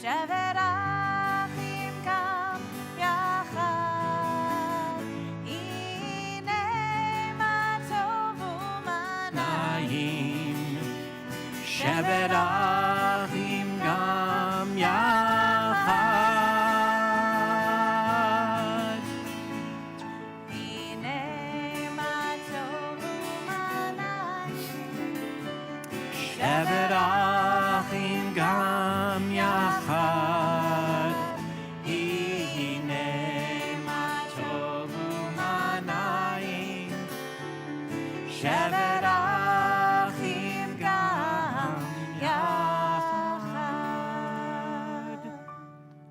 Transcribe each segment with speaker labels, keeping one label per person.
Speaker 1: שבת אחים גם יחד, הנה מה טוב ומה נעים. שבת אחים גם יחד, הנה מה טוב ומה נעים. שבת אחים גם יחד, הנה מה טוב ומה נעים. שבת אחים גם יחד.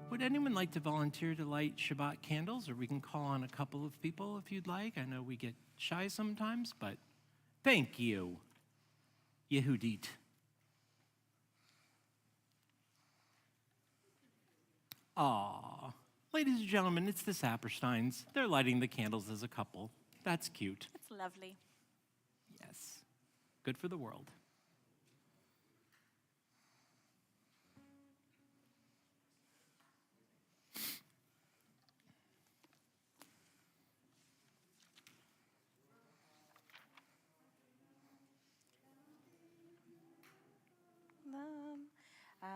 Speaker 2: Would anyone like to volunteer to light Shabbat candles, or we can call on a couple of people if you'd like? I know we get shy sometimes, but thank you, Yehudit. Aw, ladies and gentlemen, it's the Sapersteins. They're lighting the candles as a couple. That's cute.
Speaker 1: It's lovely.
Speaker 2: Yes, good for the world.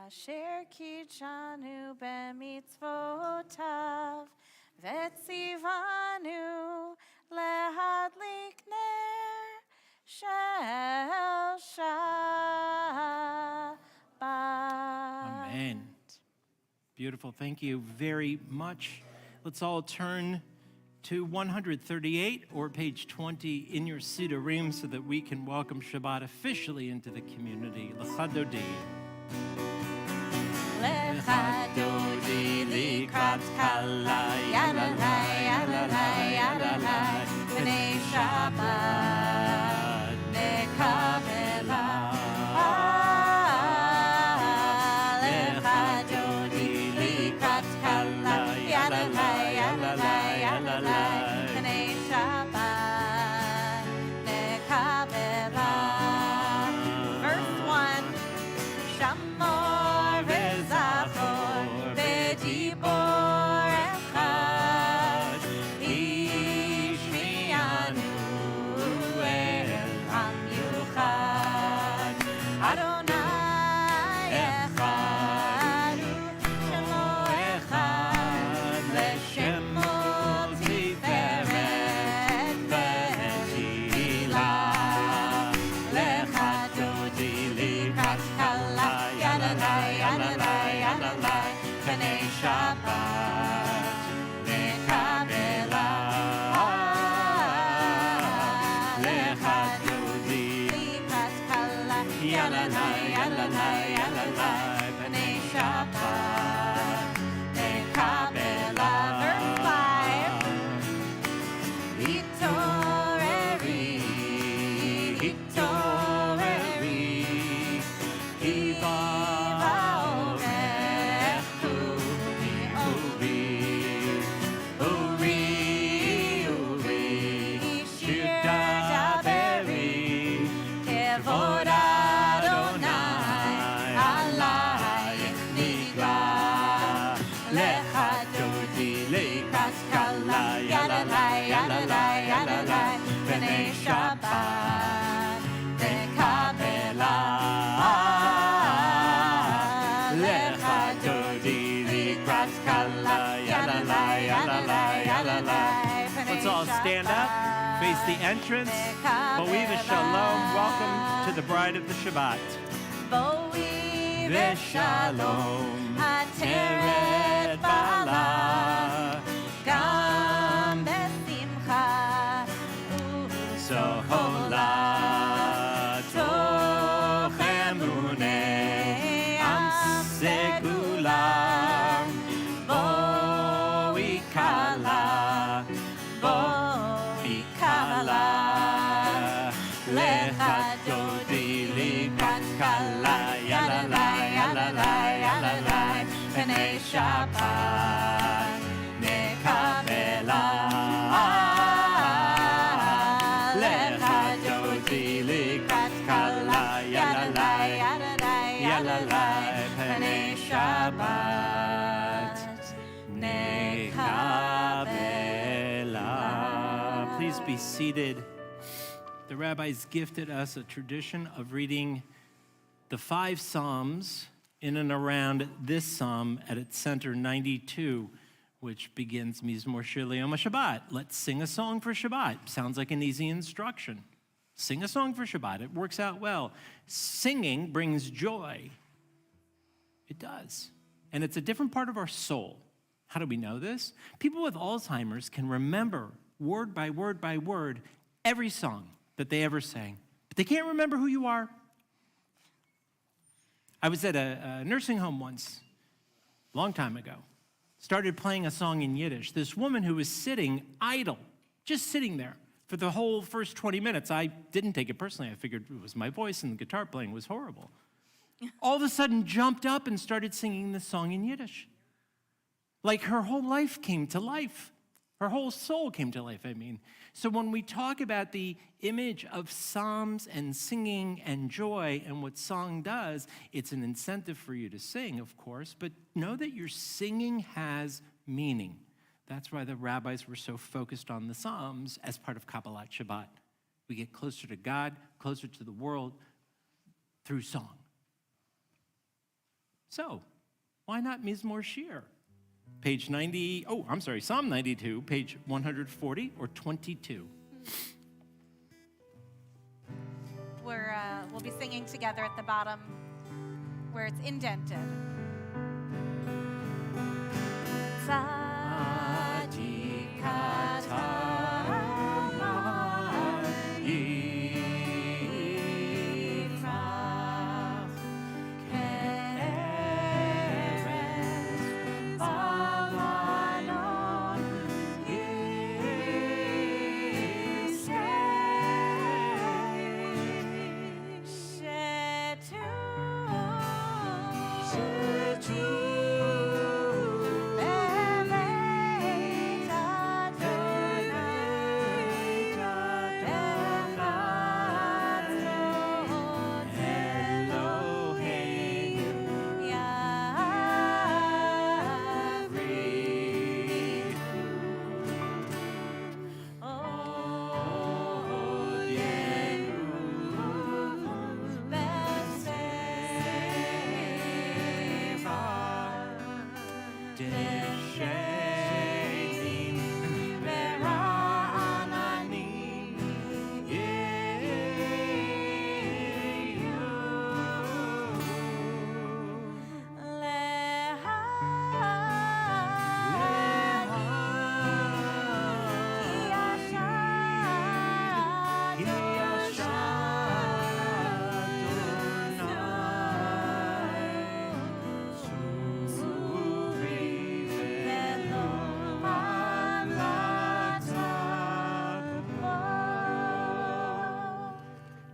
Speaker 1: אשר קידשנו במצוותיו וציוונו להדליק נר של שבת.
Speaker 2: Amen. Beautiful. Thank you very much. Let's all turn to 138 or page 20 in your Siddurim so that we can welcome Shabbat officially into the community. L'chadodi.
Speaker 1: L'chadodi likrat kala yalalai yalalai yalalai b'nei Shabbat nekabela. L'chadodi likrat kala yalalai yalalai yalalai b'nei Shabbat nekabela. Verse 1. Shamor v'zachor v'dibor echad ishmianu el am yuchad. Adonai echad shemo echad l'shemo tiferet v'Kehilah. L'chadodi likrat kala yalalai yalalai yalalai b'nei Shabbat nekabela. L'chadodi likrat kala yalalai yalalai yalalai b'nei Shabbat nekabela. Verse 5. Hitoreri, hitoreri, Kiva orech uri, uri, uri, shir daveri, kevod Adonai, alayich nigla. L'chadodi likrat kala yalalai yalalai yalalai b'nei Shabbat nekabela. L'chadodi likrat kala yalalai yalalai yalalai b'nei
Speaker 2: Let's all stand up, face the entrance. Bo'i v'shalom. Welcome to the bride of the Shabbat.
Speaker 1: Bo'i v'shalom ateret ba'ala gam besimcha u'sohola toch emunei am segulam. Bo'i kala, bo'i kala. L'chadodi likrat kala yalalai yalalai yalalai b'nei Shabbat nekabela. L'chadodi likrat kala yalalai yalalai yalalai, Penei Shabbat, Nekabelah.
Speaker 2: Please be seated. The rabbis gifted us a tradition of reading the 5 Psalms in and around this psalm at its center, 92, which begins Mizmor Shir L'Yom HaShabbat. Let's sing a song for Shabbat. Sounds like an easy instruction. Sing a song for Shabbat. It works out well. Singing brings joy. It does. And it's a different part of our soul. How do we know this? People with Alzheimer's can remember word by word by word every song that they ever sang, but they can't remember who you are. I was at a nursing home once, a long time ago, started playing a song in Yiddish. This woman who was sitting idle, just sitting there for the whole first 20 minutes. I didn't take it personally. I figured it was my voice and the guitar playing was horrible. All of a sudden jumped up and started singing this song in Yiddish. Like her whole life came to life. Her whole soul came to life, I mean. So when we talk about the image of psalms and singing and joy and what song does, it's an incentive for you to sing, of course, but know that your singing has meaning. That's why the rabbis were so focused on the psalms as part of Kabbalat Shabbat. We get closer to God, closer to the world through song. So, why not Mizmor Shir? Psalm 92, page 140 or 22.
Speaker 1: We'll be singing together at the bottom where it's indented.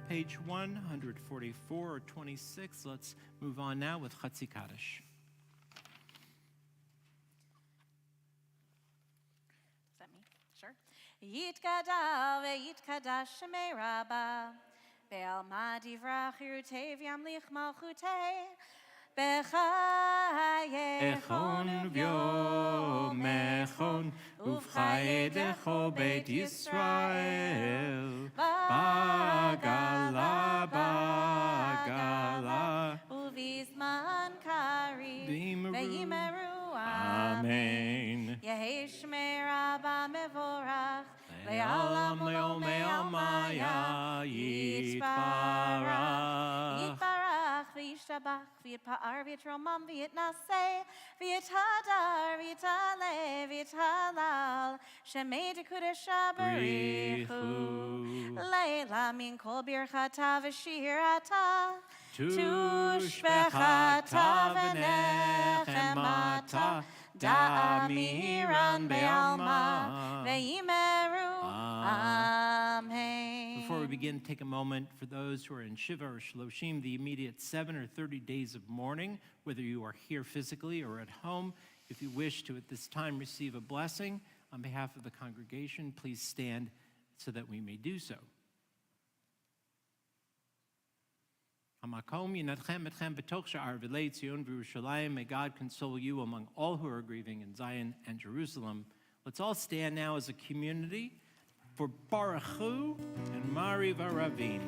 Speaker 2: Page 144 or 26. Let's move on now with Hatsukodesh.
Speaker 1: Is that me? Sure. Yitkada ve'yitkadash shemei rabba be'alma divrach yirutei v'yamlich malchutei
Speaker 2: Echon v'yomechon uvchayedecho Beit Yisrael bagala
Speaker 1: uvizman kari ve'imeru
Speaker 2: Amen.
Speaker 1: Yehi shmei rabba mevorach
Speaker 2: Le'alam le'omei almaya yitbarach
Speaker 1: V'yishtabach, v'yitpa'ar, v'yitromam, v'yitnaseh, v'yithadar, v'yitale, v'yithalal, shemei dekudesha barichu. Leila min kol birchata v'shirata, tushbechata v'nechemata, da'amiran be'alma, ve'imeru. Amen.
Speaker 2: Before we begin, take a moment for those who are in Shiva or Shloshim, the immediate 7 or 30 days of mourning, whether you are here physically or at home. If you wish to, at this time, receive a blessing on behalf of the congregation, please stand so that we may do so. Hamakom yinatchem etchem betoch sha'ar v'lei Tzion v'Yerushalayim. May God console you among all who are grieving in Zion and Jerusalem. Let's all stand now as a community for Baruch Hu and Mariv Aravim.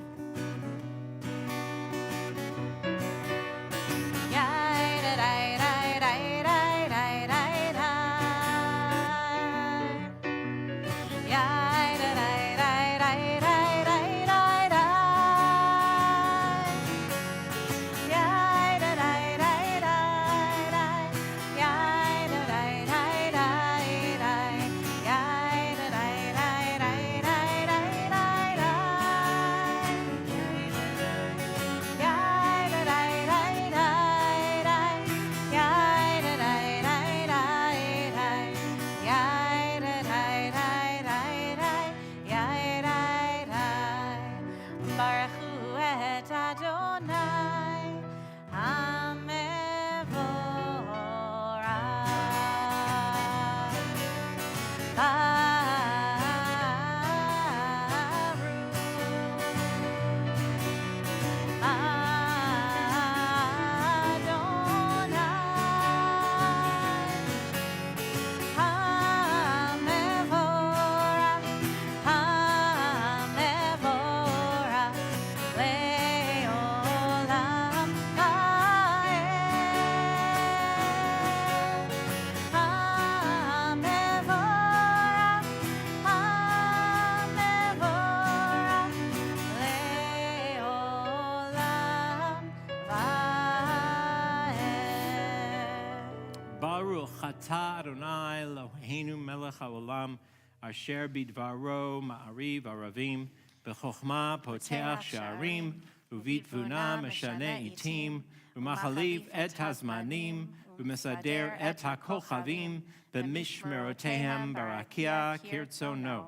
Speaker 2: Ata Adonai Eloheinu melech haolam asher bidvaro ma'ariv aravim b'chokhmah poteach sha'arim uvitvuna meshane itim umachaliv et hazmanim umesader et hakochavim b'mishmerotehem barakia kirtzono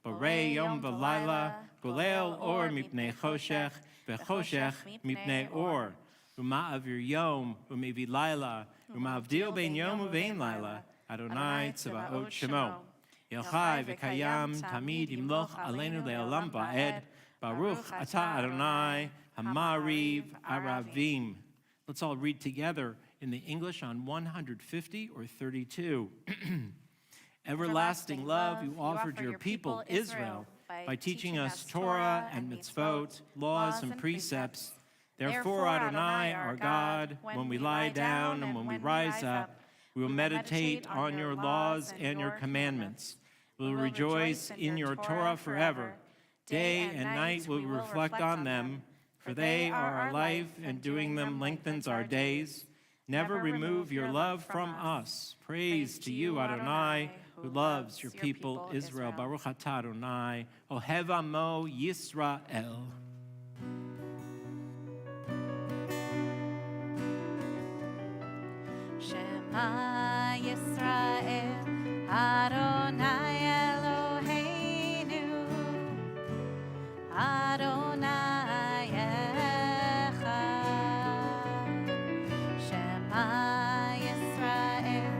Speaker 2: borei yom v'layla golel or mipnei choshech v'choshech mipnei or uma'avir yom umevi layla Umavdil ben yom uvein laila, Adonai tzavaot shemo. Yochai v'kayam tamid imloch aleinu le'olam va'ed, Baruch atah Adonai hamariv aravim. Let's all read together in the English on 150 or 32. Everlasting love you offered your people Israel by teaching us Torah and mitzvot, laws and precepts. Therefore, Adonai, our God, when we lie down and when we rise up, we will meditate on your laws and your commandments. We will rejoice in your Torah forever. Day and night we will reflect on them, for they are our life, and doing them lengthens our days. Never remove your love from us. Praise to you, Adonai, who loves your people Israel. Baruch atah Adonai, Ohev Amo Yisrael.
Speaker 1: Shema Yisrael, Adonai Eloheinu, Adonai Echad. Shema Yisrael,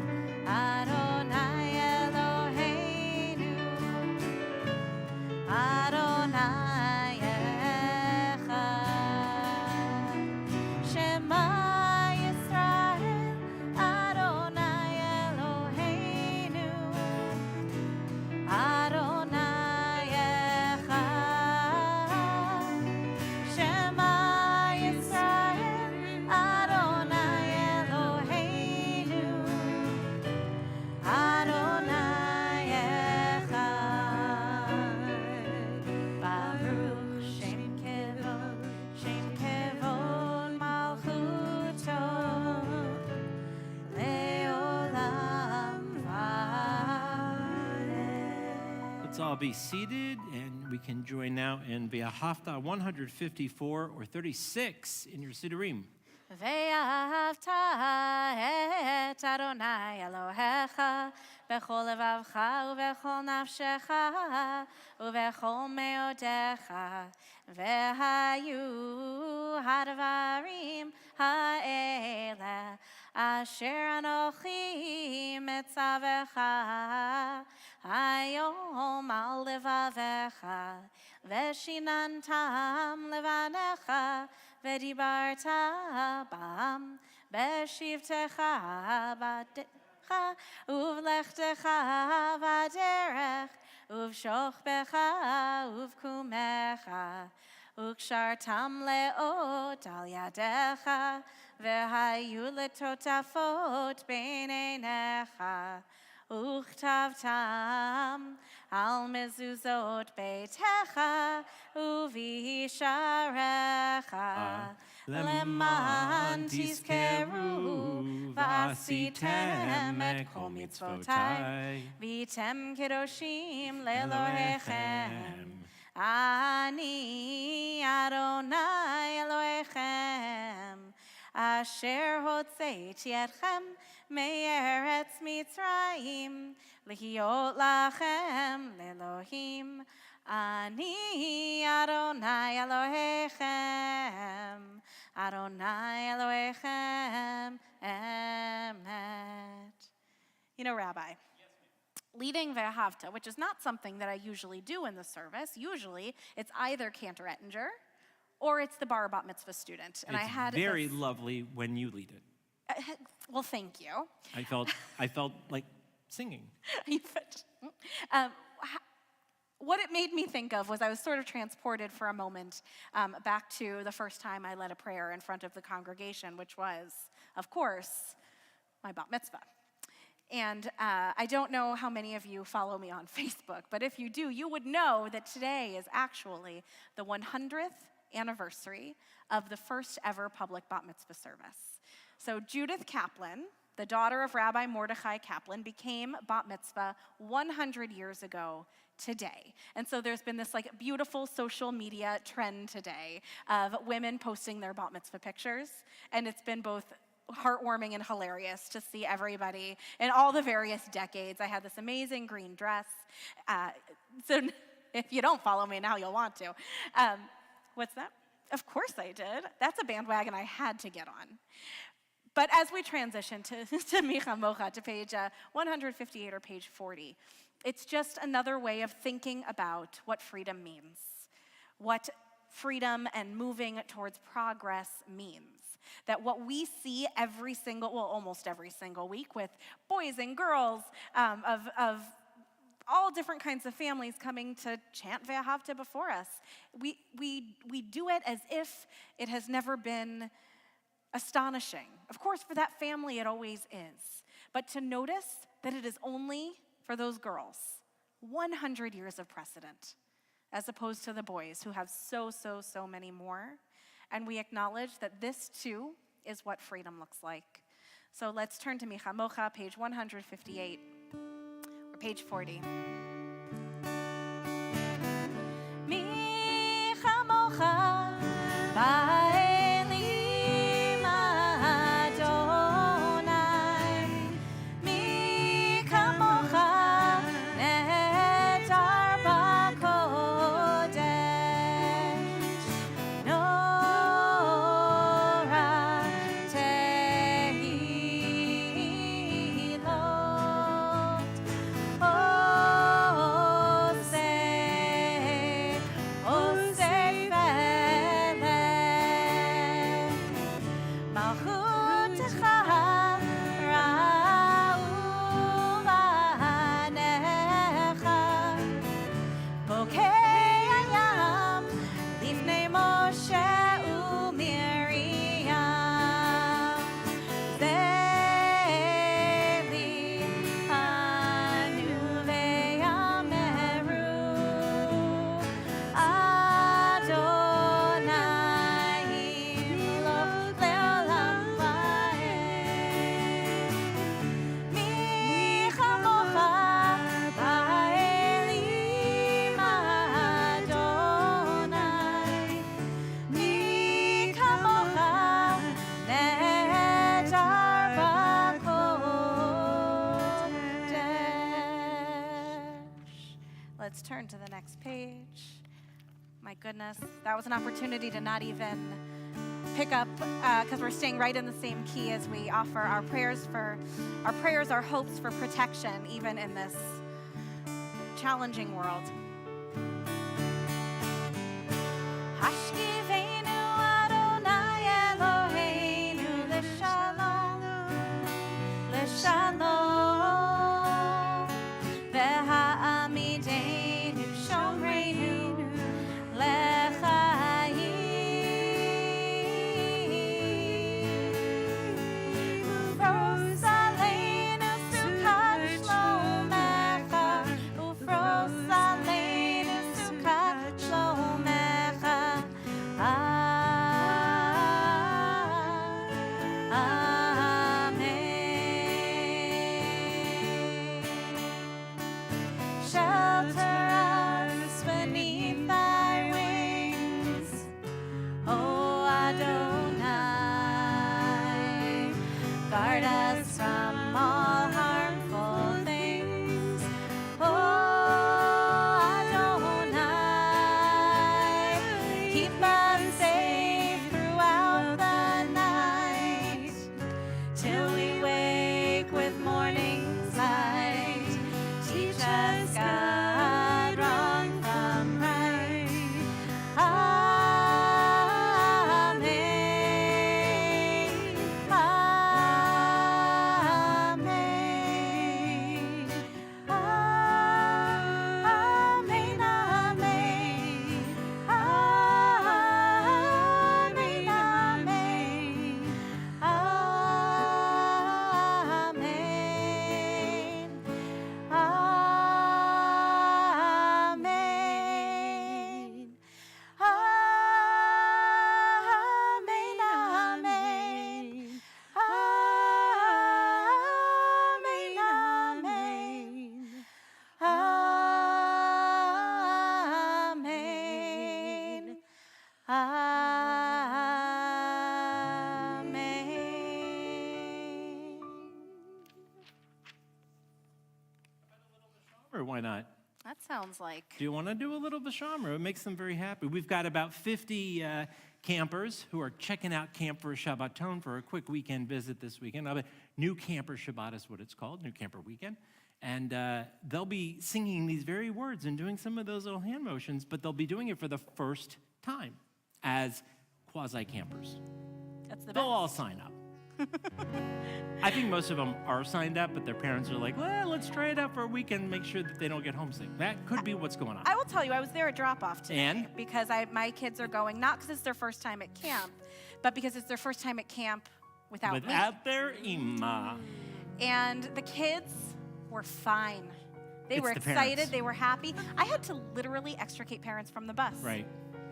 Speaker 1: Adonai Eloheinu, Adonai Echad. Shema
Speaker 2: I'll be seated, and we can join now in V'ahavta 154 or 36 in your Siddurim.
Speaker 1: ואהבת את אדוני אלוהיך בכל לבבך ובכל נפשך ובכל מאודיך והיו הדברים האלה אשר אנוכי מצווך היום על לבביך ושיננתם לבניך ודיברת בם בשבתך בדרך ובלכתך בדרך ובשוכבך ובקומך וקשרתם לאות על ידיך והיו לטוטפות בין עיניך וכתבתם על מזוזות ביתך ובישעריך למען תזכרו ועשיתם את כל מצוותיי והייתם קדושים לאלוהיכם אני אדוני אלוהיכם אשר הוצאתי אתכם מארץ מצרים להיות לכם לאלוהים אני אדוני אלוהיכם אדוני אלוהיכם emet. You know, Rabbi, leading Ve'ahavta, which is not something that I usually do in the service. Usually, it's either Cantor Ettinger or it's the bar bat mitzvah student. And
Speaker 2: it's
Speaker 1: I had
Speaker 2: very lovely when you lead it.
Speaker 1: Well, thank you.
Speaker 2: I felt like singing.
Speaker 1: What it made me think of was I was sort of transported for a moment back to the first time I led a prayer in front of the congregation, which was, of course, my bat mitzvah. And I don't know how many of you follow me on Facebook, but if you do, you would know that today is actually the 100th anniversary of the first ever public bat mitzvah service. So Judith Kaplan, the daughter of Rabbi Mordechai Kaplan, became bat mitzvah 100 years ago today. And so there's been this like beautiful social media trend today of women posting their bat mitzvah pictures, and it's been both heartwarming and hilarious to see everybody in all the various decades. I had this amazing green dress. So if you don't follow me now, you'll want to. What's that? Of course I did. That's a bandwagon I had to get on. But as we transition to Micha Mocha, to page 158 or page 40, it's just another way of thinking about what freedom means, what freedom and moving towards progress means. That what we see almost every single week with boys and girls of all different kinds of families coming to chant Ve'ahavta before us, we do it as if it has never been astonishing. Of course, for that family, it always is. But to notice that it is only for those girls 100 years of precedent, as opposed to the boys who have so many more. And we acknowledge that this, too, is what freedom looks like. So let's turn to Micha Mocha, page 158, or page 40. Micha Mocha, Ba'elim Adonai, Micha Mocha, Netar B'Kodesh, Let's turn to the next page. My goodness, that was an opportunity to not even pick up, because we're staying right in the same key as we offer our prayers, our hopes for protection, even in this challenging world. Hashkivenu Adonai shalom, v'ha'amideinu shomreinu l'chaim. Ufros aleinu sukat shlomecha, ufros aleinu sukat shlomecha. Shelter us beneath thy wings, O Adonai. Guard us from all harmful things, O Adonai. Keep us safe throughout the night, till we wake with morning's light. Teach us, God, wrong from right. Amen. Amen. Amen. Amen. Amen. Amen. Amen.
Speaker 2: Or why not?
Speaker 1: That sounds like
Speaker 2: Do you want to do a little Bashamra? It makes them very happy. We've got about 50 campers who are checking out Camp for a Shabbaton for a quick weekend visit this weekend. New Camper Shabbat is what it's called, New Camper Weekend. And they'll be singing these very words and doing some of those little hand motions, but they'll be doing it for the first time as quasi-campers.
Speaker 1: that's the
Speaker 2: They'll
Speaker 1: best.
Speaker 2: all sign up. I think most of them are signed up, but their parents are like, well, let's try it out for a weekend, make sure that they don't get homesick. That could be what's going on.
Speaker 1: I will tell you, I was there at drop-off today.
Speaker 2: And?
Speaker 1: Because my kids are going, not because it's their first time at camp, but because it's their first time at camp without me.
Speaker 2: Without their ima.
Speaker 1: And the kids were fine. They
Speaker 2: It's
Speaker 1: were
Speaker 2: the
Speaker 1: excited.
Speaker 2: parents.
Speaker 1: They were happy. I had to literally extricate parents from the bus.
Speaker 2: Right.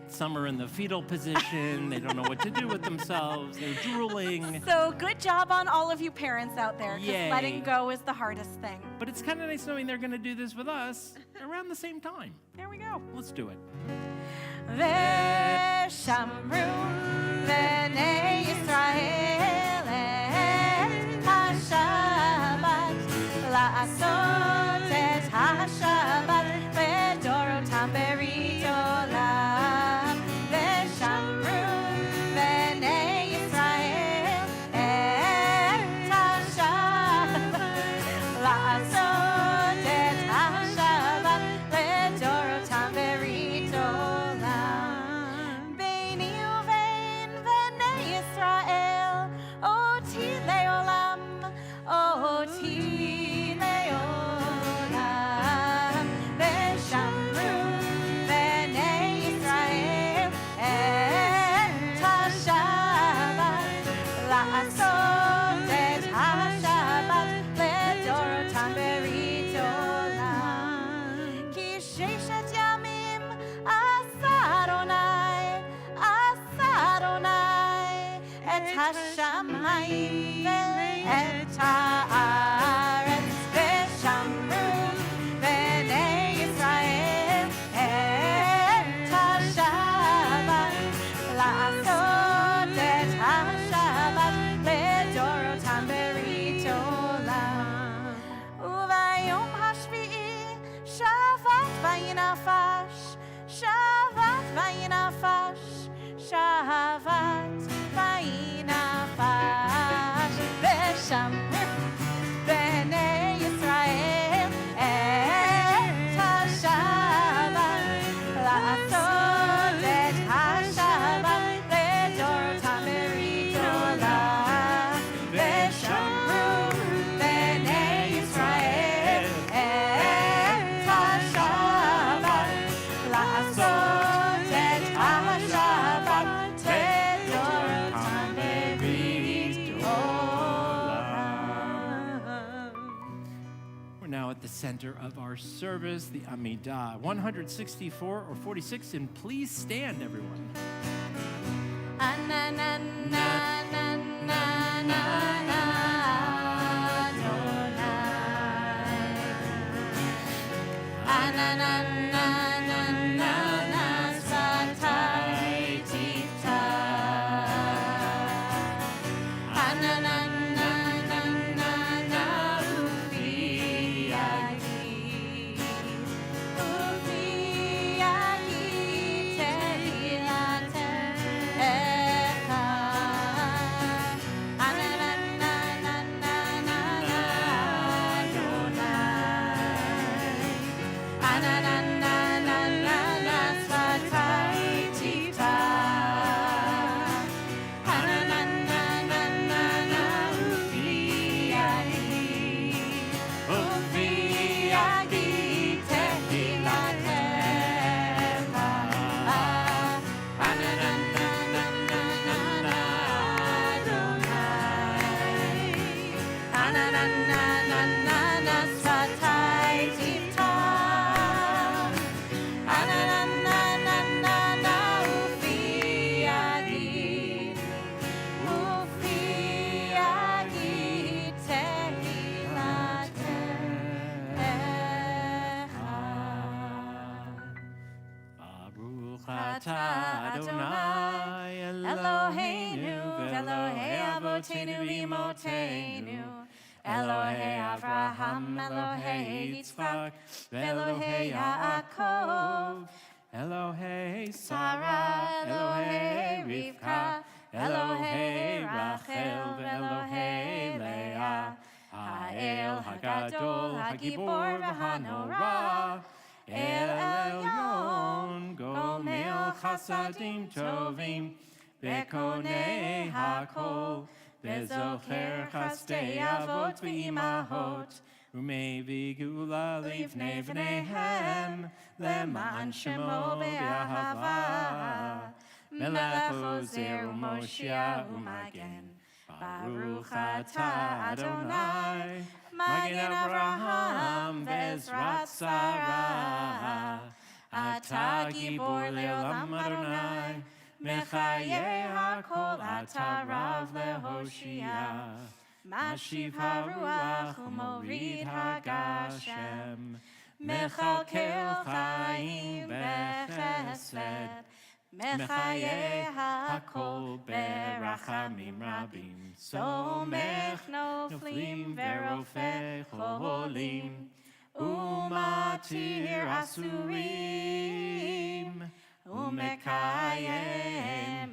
Speaker 2: Some are in the fetal position. They don't know what to do with themselves. They're drooling.
Speaker 1: So good job on all of you parents out there, because
Speaker 2: Yay.
Speaker 1: letting go is the hardest thing.
Speaker 2: But it's kind of nice knowing they're going to do this with us around the same time.
Speaker 1: There we go.
Speaker 2: Let's do it.
Speaker 1: Veshamru b'nei Yisrael et ha-Shabbat, la'asot et ha-Shabbat לדורותם ברית עולם. ושמרו בני ישראל את השבת, לעשות את השבת לדורותם ברית עולם. ביני ובין בני ישראל אותי לעולם, אותי לעולם. ושמרו בני ישראל את השבת, לעשות את השבת לדורותם ברית עולם. כי ששת ימים עשה אדוני את השמיים ואת הארץ. ושמרו בני ישראל את השבת, לעשות את השבת לדורותם ברית עולם. וביום השביעי שבת וינפש, שבת וינפש, שבת וינפש. ושמרו בני ישראל את השבת, לעשות את השבת לדורותם ברית עולם. ושמרו בני
Speaker 2: at the center of our service, the Amidah. 164 or 46, and please stand, everyone.
Speaker 1: Elohei Avraham, Elohei Yitzchak, Elohei Yaakov,
Speaker 2: Elohei Sarah, Elohei Rivka, Elohei Rachel, Elohei Leah, Ha'el Hagadol, Hagibor v'Hanora, El Elyon, Gomel Chasadim Tovim, Bekonei Hakol, Bezocher Chastei Avot v'Imahot, Umei v'Gula Livnei V'neihem, Leman Shemo Be'ahava, Melech Ozer U'Moshia U'Magen, Baruch Atah Adonai, Magen Avraham Ve'ezrat Sarah, Atah Gibor Le'olam Adonai, Mechayeh HaKol Atah Rav Lehoshia, Mashiv HaRuach U'Morid HaGashem, Mechalkel Chaim Bechesed, Mechayeh HaKol Berachamim Rabim, Somech Noflim Verofech Cholim, Umatir Asurim, Umekayem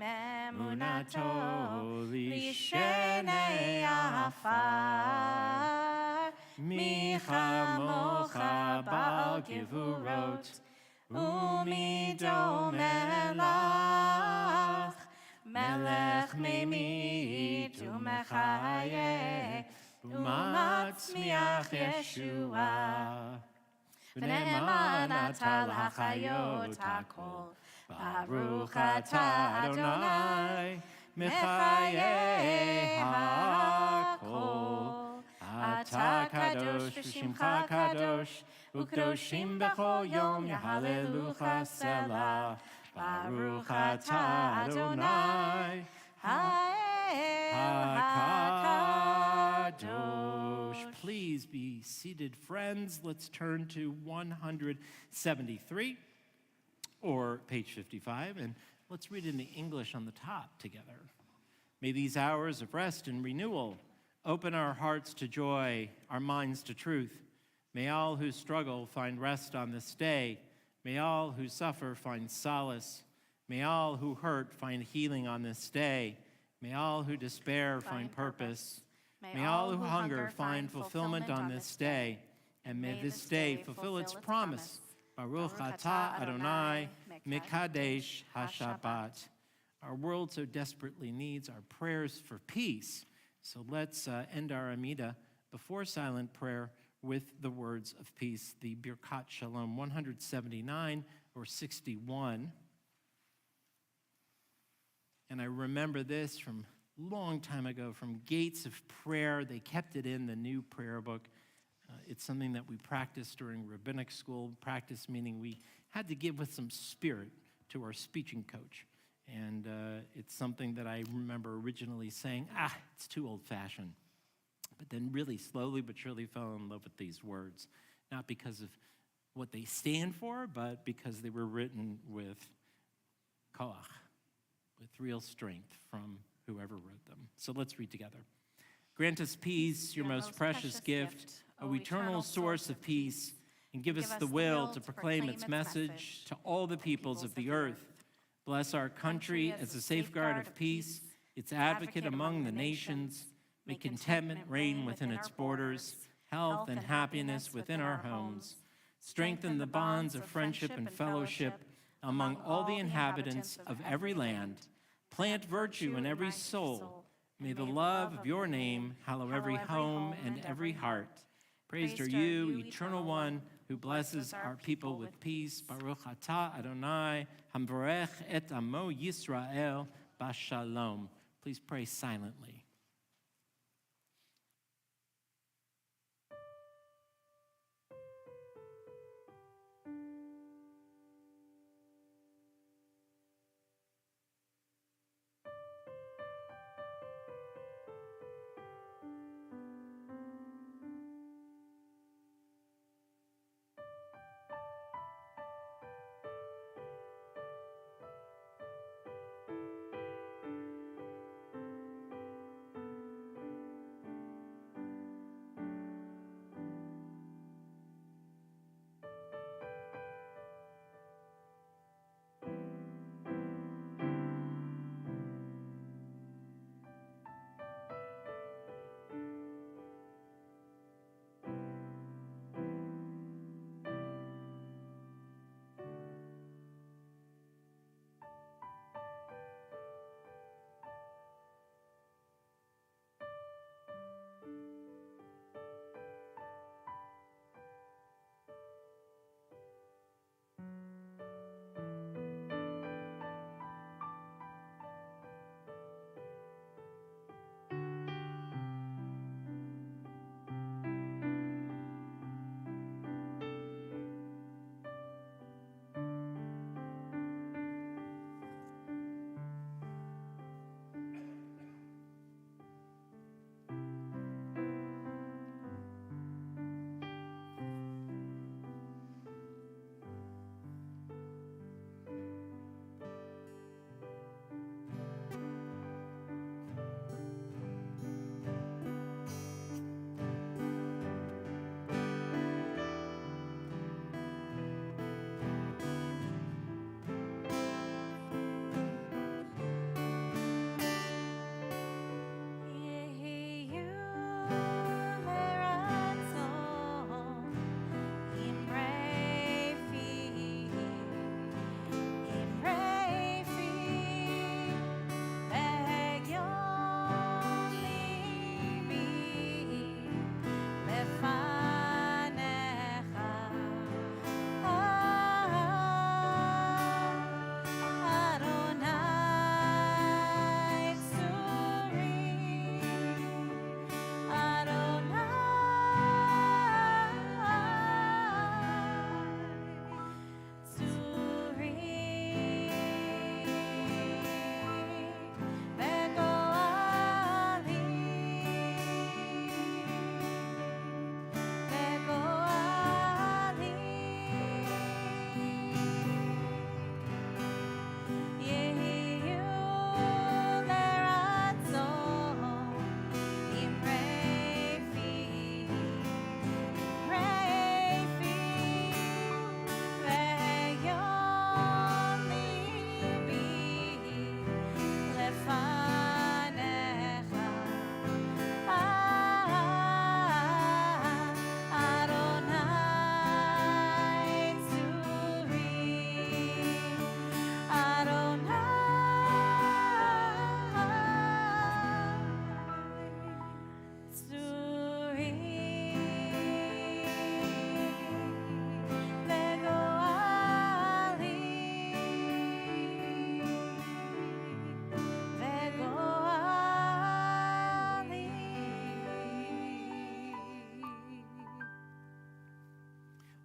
Speaker 2: Emunato Lishenei Afar, Michamocha Bal Gevurot, Umido Melach, Melech Mimit Umechaye, Umatzmiach Yeshua, V'ne'eman Atah l'Hachayot HaKol, Baruch Atah Adonai, Mechayeh HaKol, Atah Kadosh v'Shimcha Kadosh, U'Kadoshim b'chol yom Yahalelucha Selah, Baruch Atah Adonai, HaKadosh. Please be seated, friends. Let's turn to 173 or page 55, and let's read in the English on the top together. May these hours of rest and renewal open our hearts to joy, our minds to truth. May all who struggle find rest on this day. May all who suffer find solace. May all who hurt find healing on this day. May all who despair find purpose. May all who hunger find fulfillment on this day. And may this day fulfill its promise. Baruch Atah Adonai, Mekadesh HaShabbat. Our world so desperately needs our prayers for peace. So let's end our Amidah before silent prayer with the words of peace, the Birkat Shalom, 179 or 61. And I remember this from a long time ago, from Gates of Prayer. They kept it in the new prayer book. It's something that we practiced during rabbinic school. Practice meaning we had to give with some spirit to our speeching coach. And it's something that I remember originally saying, it's too old-fashioned. But then really slowly but surely fell in love with these words, not because of what they stand for, but because they were written with koach, with real strength from whoever wrote them. So let's read together. Grant us peace, your most precious gift, O eternal source of peace, and give us the will to proclaim its message to all the peoples of the earth. Bless our country as a safeguard of peace, its advocate among the nations. May contentment reign within its borders, health and happiness within our homes. Strengthen the bonds of friendship and fellowship among all the inhabitants of every land. Plant virtue in every soul. May the love of your name hallow every home and every heart. Praised are you, Eternal One, who blesses our people with peace. Baruch atah Adonai, hamvarech et amo Yisrael bashalom. Please pray silently.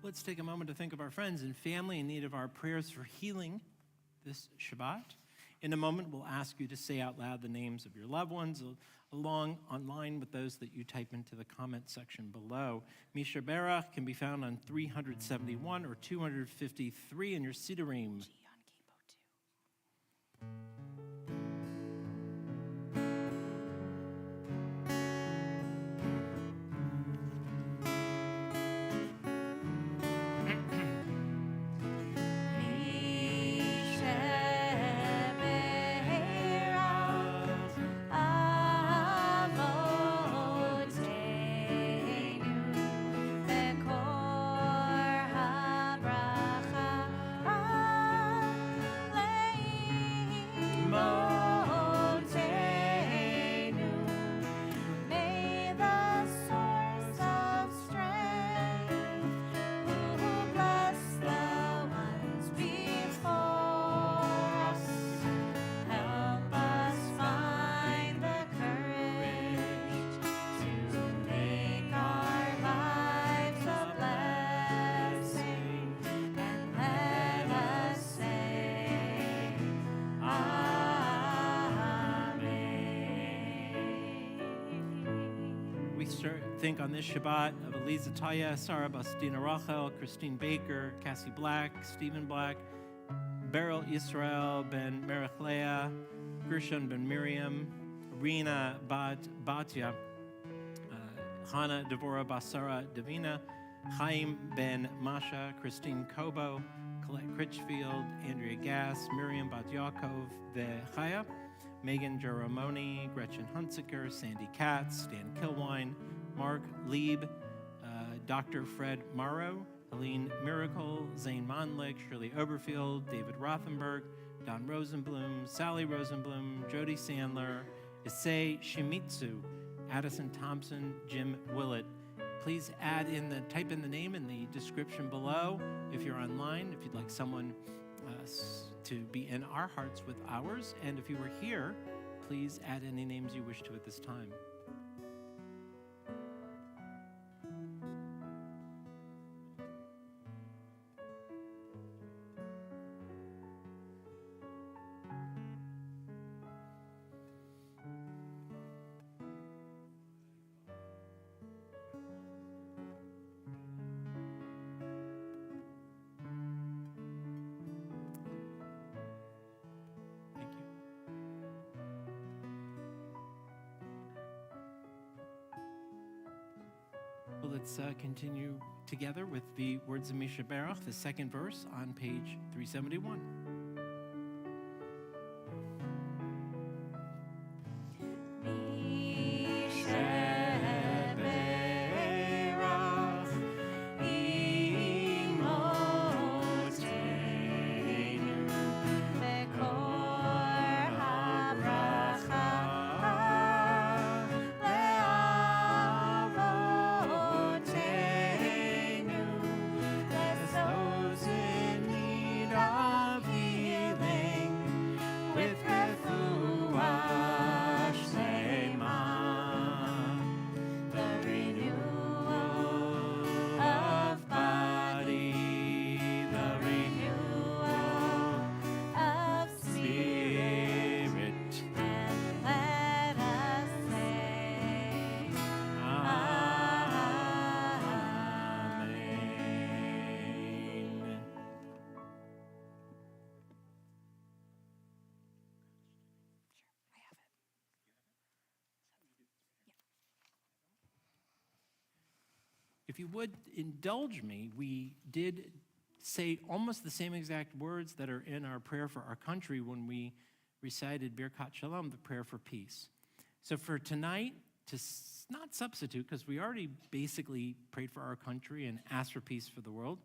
Speaker 2: let's take a moment to think of our friends and family in need of our prayers for healing this Shabbat. In a moment, we'll ask you to say out loud the names of your loved ones, along online with those that you type into the comment section below. Misha Berach can be found on 371 or 253 in your Siddurim. Think on this Shabbat of Eliza Taya, Sarah Bastina Rachel, Christine Baker, Cassie Black, Stephen Black, Beryl Israel Ben Merichlea, Gershon Ben Miriam, Rena Batya, Hannah Devorah Basara Davina, Chaim Ben Masha, Christine Kobo, Colette Critchfield, Andrea Gass, Miriam Bat Yaakov Vechaya, Megan Jeromoni, Gretchen Hunziker, Sandy Katz, Stan Kilwine, Mark Lieb, Dr. Fred Morrow, Helene Miracle, Zane Monlick, Shirley Oberfield, David Rothenberg, Don Rosenblum, Sally Rosenblum, Jody Sandler, Issei Shimizu, Addison Thompson, Jim Willett. Please type in the name in the description below if you're online, if you'd like someone to be in our hearts with ours. And if you were here, please add any names you wish to at this time. Let's continue together with the words of Misha Berach, the second verse on page 371. If you would indulge me, we did say almost the same exact words that are in our prayer for our country when we recited Birkat Shalom, the prayer for peace. So for tonight, to not substitute, because we already basically prayed for our country and asked for peace for the world,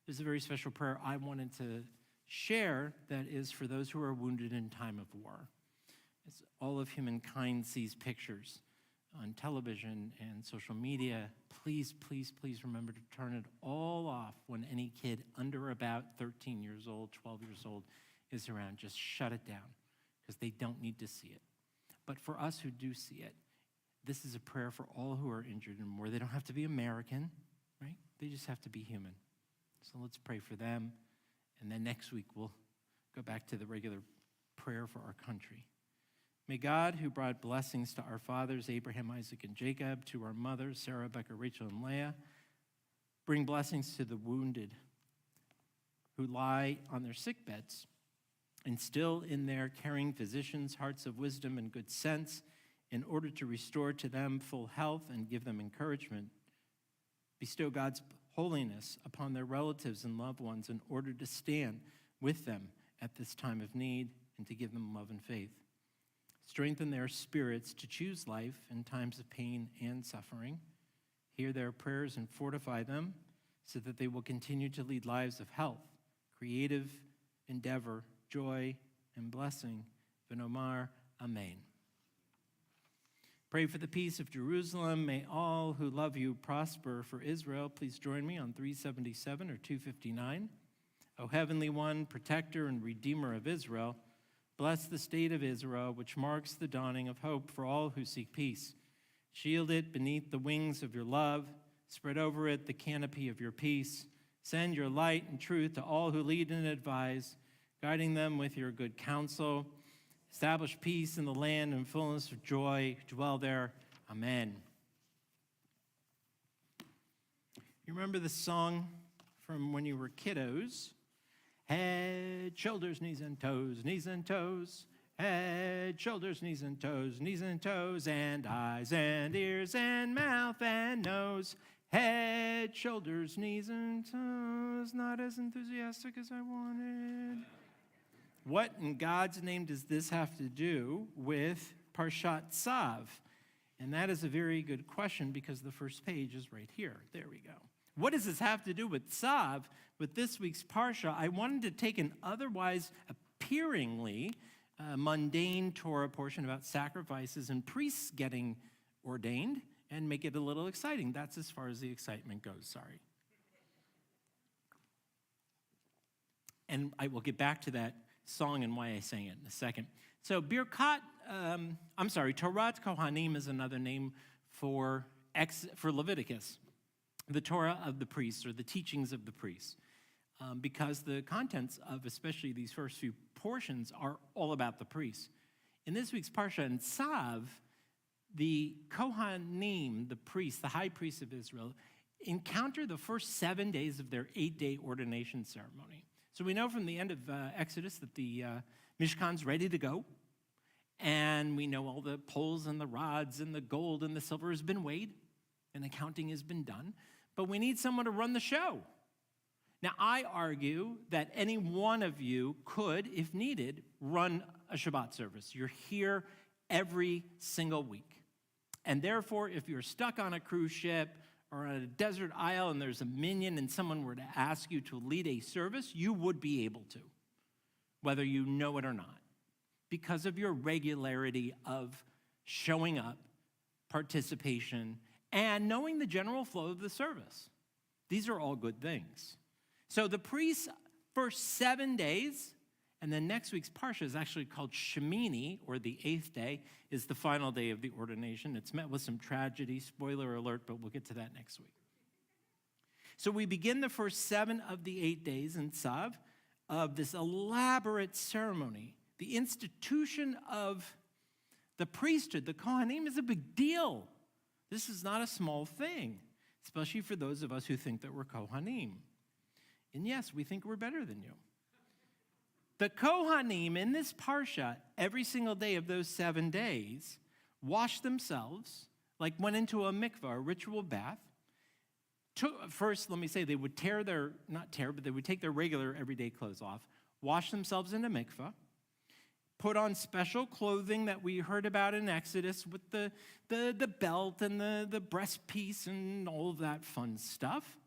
Speaker 2: there's a very special prayer I wanted to share that is for those who are wounded in time of war. As all of humankind sees pictures on television and social media, please, please, please remember to turn it all off when any kid under about 13 years old, 12 years old is around. Just shut it down because they don't need to see it. But for us who do see it, this is a prayer for all who are injured in war. They don't have to be American, right? They just have to be human. So let's pray for them. And then next week we'll go back to the regular prayer for our country. May God, who brought blessings to our fathers, Abraham, Isaac, and Jacob, to our mothers, Sarah, Rebecca, Rachel, and Leah, bring blessings to the wounded who lie on their sick beds. Instill in their caring physicians hearts of wisdom and good sense in order to restore to them full health and give them encouragement. Bestow God's holiness upon their relatives and loved ones in order to stand with them at this time of need and to give them love and faith. Strengthen their spirits to choose life in times of pain and suffering. Hear their prayers and fortify them so that they will continue to lead lives of health, creative endeavor, joy, and blessing. V'nomar, Amen. Pray for the peace of Jerusalem. May all who love you prosper for Israel. Please join me on 377 or 259. O Heavenly One, protector and redeemer of Israel, bless the state of Israel, which marks the dawning of hope for all who seek peace. Shield it beneath the wings of your love. Spread over it the canopy of your peace. Send your light and truth to all who lead and advise, guiding them with your good counsel. Establish peace in the land and fullness of joy. Dwell there. Amen. You remember the song from when you were kiddos? Head, shoulders, knees and toes, knees and toes. Head, shoulders, knees and toes, and eyes and ears and mouth and nose. Head, shoulders, knees and toes. Not as enthusiastic as I wanted. What in God's name does this have to do with Parshat Tzav? And that is a very good question because the first page is right here. There we go. What does this have to do with Tzav, with this week's Parsha? I wanted to take an otherwise appearingly mundane Torah portion about sacrifices and priests getting ordained and make it a little exciting. That's as far as the excitement goes, sorry. And I will get back to that song and why I sang it in a second. So Torat Kohanim is another name for Leviticus, the Torah of the priests or the teachings of the priests, because the contents of especially these first few portions are all about the priests. In this week's Parsha in Tzav, the Kohanim, the priests, the high priests of Israel, encounter the first 7 days of their 8-day ordination ceremony. So we know from the end of Exodus that the Mishkan's ready to go, and we know all the poles and the rods and the gold and the silver has been weighed, and the counting has been done, but we need someone to run the show. Now, I argue that any one of you could, if needed, run a Shabbat service. You're here every single week. And therefore, if you're stuck on a cruise ship or on a desert isle and there's a minion and someone were to ask you to lead a service, you would be able to, whether you know it or not, because of your regularity of showing up, participation, and knowing the general flow of the service. These are all good things. So the priests, first 7 days, and then next week's Parsha is actually called Shemini, or the 8th day, is the final day of the ordination. It's met with some tragedy, spoiler alert, but we'll get to that next week. So we begin the first 7 of the 8 days in Tzav of this elaborate ceremony. The institution of the priesthood, the Kohanim, is a big deal. This is not a small thing, especially for those of us who think that we're Kohanim. And yes, we think we're better than you. The Kohanim in this Parsha, every single day of those 7 days, washed themselves, like went into a mikvah, a ritual bath. First, let me say, they would they would take their regular everyday clothes off, wash themselves in a mikvah, put on special clothing that we heard about in Exodus with the belt and the breast piece and all of that fun stuff.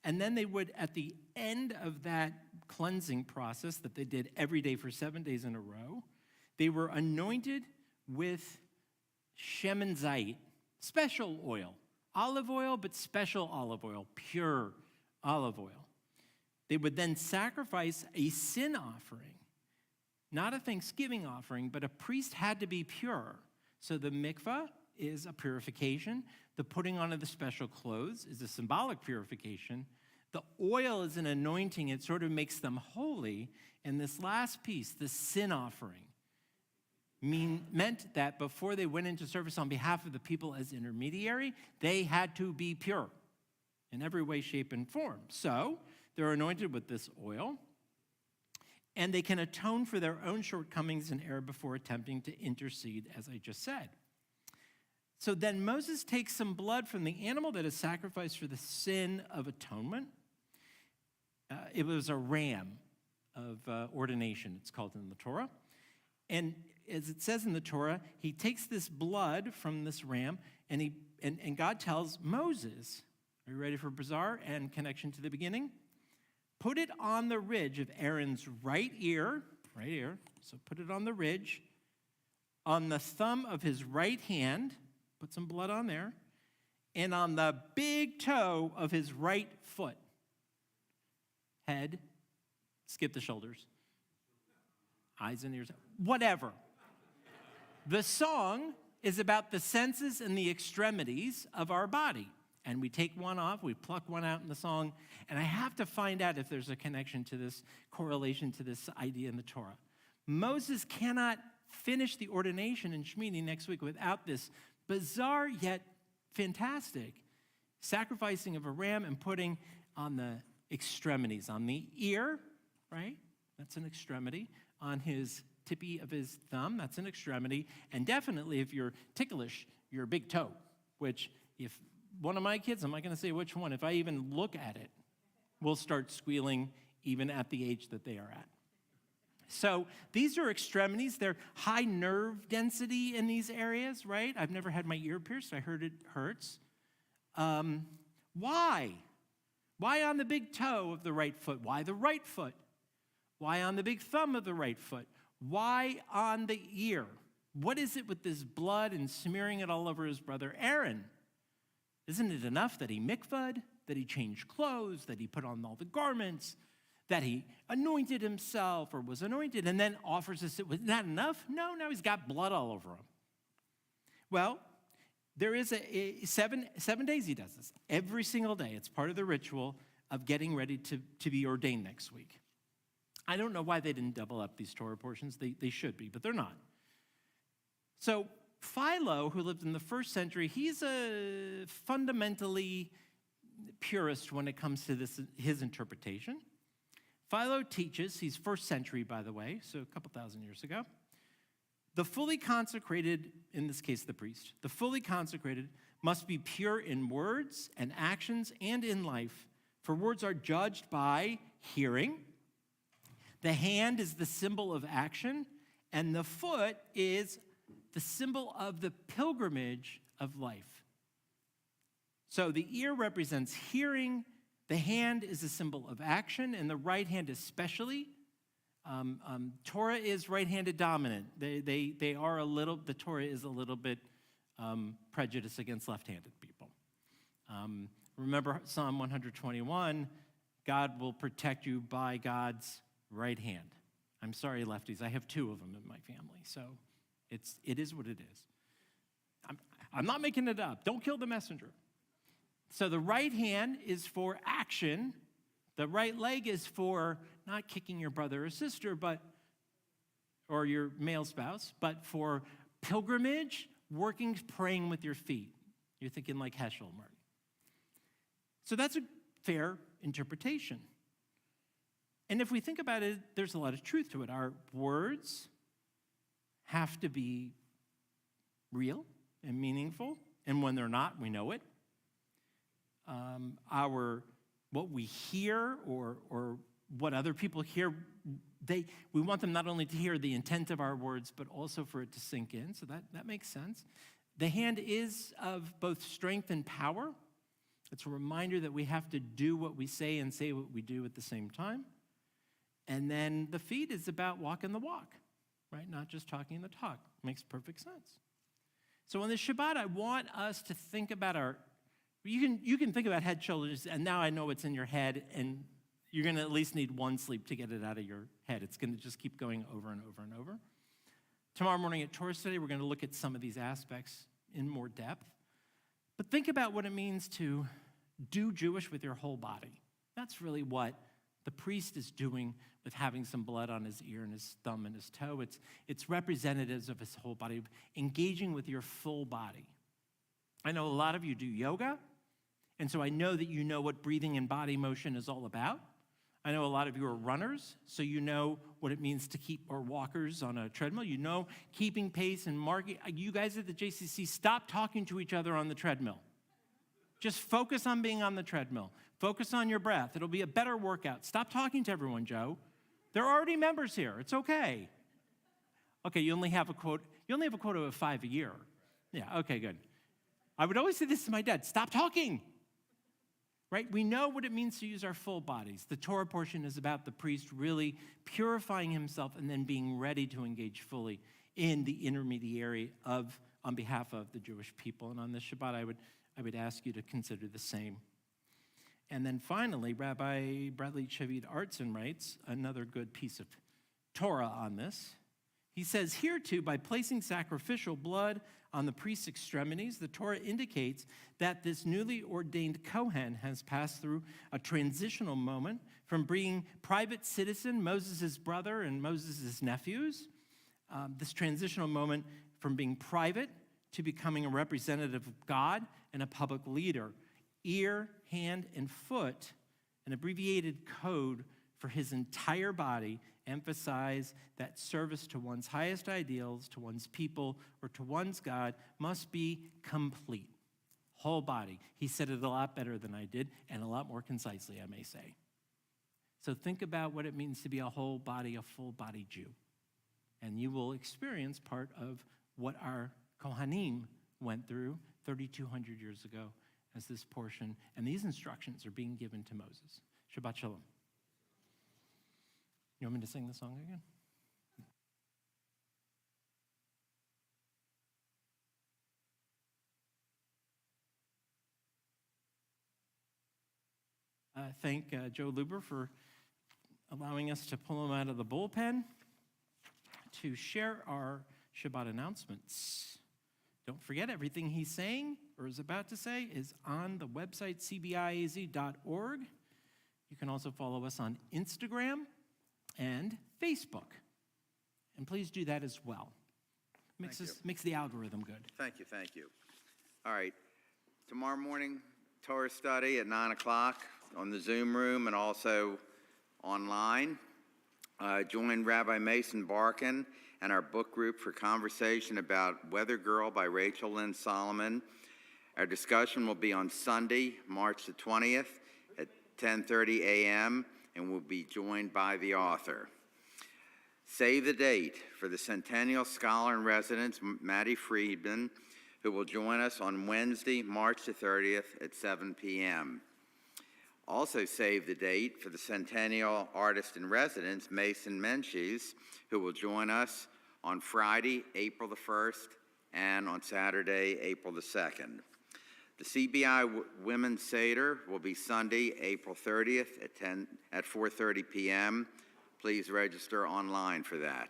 Speaker 2: And then they would, at the end of that cleansing process that they did every day for 7 days in a row, they were anointed with shemen zayit, special oil, olive oil, but special olive oil, pure olive oil. They would then sacrifice a sin offering, not a thanksgiving offering, but a priest had to be pure. So the mikvah is a purification. The putting on of the special clothes is a symbolic purification. The oil is an anointing. It sort of makes them holy. And this last piece, the sin offering, meant that before they went into service on behalf of the people as intermediary, they had to be pure in every way, shape, and form. So they're anointed with this oil, and they can atone for their own shortcomings and error before attempting to intercede, as I just said. So then Moses takes some blood from the animal that is sacrificed for the sin of atonement. It was a ram of ordination, it's called in the Torah. And as it says in the Torah, he takes this blood from this ram, and God tells Moses, are you ready for bizarre and connection to the beginning? Put it on the ridge of Aaron's right ear, so put it on the ridge, on the thumb of his right hand, put some blood on there, and on the big toe of his right foot. Head, skip the shoulders, eyes and ears, whatever. The song is about the senses and the extremities of our body. And we take one off, we pluck one out in the song, and I have to find out if there's a connection to this, correlation to this idea in the Torah. Moses cannot finish the ordination in Shmini next week without this bizarre yet fantastic sacrificing of a ram and putting on the extremities, on the ear, right? That's an extremity. On his tippy of his thumb, that's an extremity. And definitely, if you're ticklish, your big toe, which if one of my kids, I'm not going to say which one, if I even look at it, will start squealing even at the age that they are at. So these are extremities. They're high nerve density in these areas, right? I've never had my ear pierced. I heard it hurts. Why? Why on the big toe of the right foot? Why the right foot? Why on the big thumb of the right foot? Why on the ear? What is it with this blood and smearing it all over his brother Aaron? Isn't it enough that he mikvahed, that he changed clothes, that he put on all the garments, that he anointed himself or was anointed and then offers us? Was that enough? No, now he's got blood all over him. Well, there is seven days he does this. Every single day. It's part of the ritual of getting ready to be ordained next week. I don't know why they didn't double up these Torah portions. They should be, but they're not. So Philo, who lived in the first century, he's a fundamentally purist when it comes to his interpretation. Philo teaches, he's first century, by the way, so a couple thousand years ago, the fully consecrated, in this case the priest, the fully consecrated must be pure in words and actions and in life, for words are judged by hearing. The hand is the symbol of action, and the foot is the symbol of the pilgrimage of life. So the ear represents hearing, the hand is a symbol of action, and the right hand especially. Torah is right-handed dominant. They are a little, the Torah is a little bit prejudiced against left-handed people. Remember Psalm 121, God will protect you by God's right hand. I'm sorry, lefties, I have two of them in my family, so it is what it is. I'm not making it up. Don't kill the messenger. So the right hand is for action. The right leg is for not kicking your brother or sister, or your male spouse, but for pilgrimage, working, praying with your feet. You're thinking like Heschel, Marty. So that's a fair interpretation. And if we think about it, there's a lot of truth to it. Our words have to be real and meaningful, and when they're not, we know it. What we hear or what other people hear, we want them not only to hear the intent of our words, but also for it to sink in, so that makes sense. The hand is of both strength and power. It's a reminder that we have to do what we say and say what we do at the same time. And then the feet is about walking the walk, right? Not just talking the talk. Makes perfect sense. So on this Shabbat, I want us to think about you can think about head, shoulders, and now I know it's in your head, and you're going to at least need one sleep to get it out of your head. It's going to just keep going over and over and over. Tomorrow morning at Torah Study, we're going to look at some of these aspects in more depth. But think about what it means to do Jewish with your whole body. That's really what the priest is doing with having some blood on his ear and his thumb and his toe. It's representatives of his whole body, engaging with your full body. I know a lot of you do yoga, and so I know that you know what breathing and body motion is all about. I know a lot of you are runners, so you know what it means to keep, or walkers on a treadmill. You know keeping pace and marking. You guys at the JCC, stop talking to each other on the treadmill. Just focus on being on the treadmill. Focus on your breath. It'll be a better workout. Stop talking to everyone, Joe. There are already members here. It's okay. Okay, you only have a quota of 5 a year. Yeah, okay, good. I would always say this to my dad, stop talking. Right? We know what it means to use our full bodies. The Torah portion is about the priest really purifying himself and then being ready to engage fully in the intermediary on behalf of the Jewish people. And on this Shabbat, I would ask you to consider the same. And then finally, Rabbi Bradley Chavid Artson writes another good piece of Torah on this. He says, here too, by placing sacrificial blood on the priest's extremities, the Torah indicates that this newly ordained Kohen has passed through a transitional moment from being private citizen, Moses' brother and Moses' nephews, this transitional moment from being private to becoming a representative of God and a public leader. Ear, hand, and foot, an abbreviated code for his entire body, emphasize that service to one's highest ideals, to one's people, or to one's God must be complete. Whole body. He said it a lot better than I did, and a lot more concisely, I may say. So think about what it means to be a whole body, a full body Jew. And you will experience part of what our Kohanim went through 3,200 years ago as this portion, and these instructions are being given to Moses. Shabbat Shalom. You want me to sing the song again? Thank Joe Luber for allowing us to pull him out of the bullpen to share our Shabbat announcements. Don't forget, everything he's saying or is about to say is on the website cbiaz.org. You can also follow us on Instagram and Facebook. And please do that as well. Makes the algorithm good.
Speaker 3: Thank you. All right. Tomorrow morning, Torah study at 9 o'clock on the Zoom room and also online. Join Rabbi Mason Barkin and our book group for conversation about Weather Girl by Rachel Lynn Solomon. Our discussion will be on Sunday, March the 20th at 10:30 a.m., and we'll be joined by the author. Save the date for the Centennial Scholar in Residence, Maddie Friedman, who will join us on Wednesday, March the 30th at 7 p.m. Also save the date for the Centennial Artist in Residence, Mason Menchies, who will join us on Friday, April the 1st, and on Saturday, April the 2nd. The CBI Women's Seder will be Sunday, April 30th at 4:30 p.m. Please register online for that.